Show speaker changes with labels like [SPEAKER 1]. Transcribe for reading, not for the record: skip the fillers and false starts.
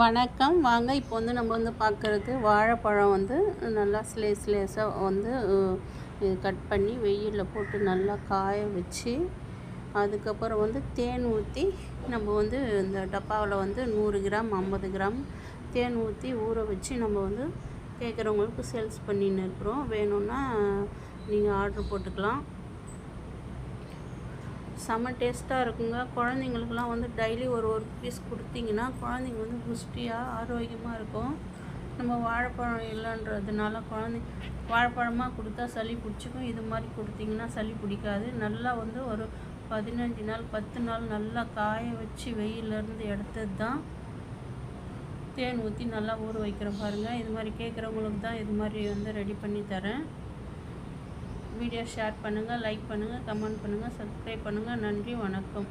[SPEAKER 1] வணக்கம். வாங்க இப்போ வந்து நம்ம வந்து பார்க்குறது வாழைப்பழம் வந்து நல்லா ஸ்லேஸாக வந்து கட் பண்ணி வெயிலில் போட்டு நல்லா காய வச்சு, அதுக்கப்புறம் வந்து தேன் ஊற்றி நம்ம வந்து இந்த டப்பாவில் வந்து 100 கிராம் 50 கிராம் தேன் ஊற்றி ஊற வச்சு நம்ம வந்து கேட்குறவங்களுக்கு சேல்ஸ் பண்ணின்னு இருக்கிறோம். வேணும்னா நீங்கள் ஆர்டர் போட்டுக்கலாம். செம்ம டேஸ்ட்டாக இருக்குங்க. குழந்தைங்களுக்குலாம் வந்து டெய்லி ஒரு பீஸ் கொடுத்தீங்கன்னா குழந்தைங்க வந்து புஷ்டியாக ஆரோக்கியமாக இருக்கும். நம்ம வாழைப்பழம் இல்லைன்றதுனால வாழைப்பழமாக கொடுத்தா சளி பிடிச்சிக்கும். இது மாதிரி கொடுத்தீங்கன்னா சளி பிடிக்காது. நல்லா வந்து ஒரு 15 நாள் 10 நாள் நல்லா காய வச்சு வெயிலேருந்து எடுத்தது தான் தேன் ஊற்றி நல்லா ஊற வைக்கிறேன் பாருங்கள். இது மாதிரி கேட்குறவங்களுக்கு தான் இது மாதிரி வந்து ரெடி பண்ணி தரேன். வீடியோ ஷேர் பண்ணுங்கள், லைக் பண்ணுங்கள், கமெண்ட் பண்ணுங்கள், சப்ஸ்கிரைப் பண்ணுங்கள். நன்றி, வணக்கம்.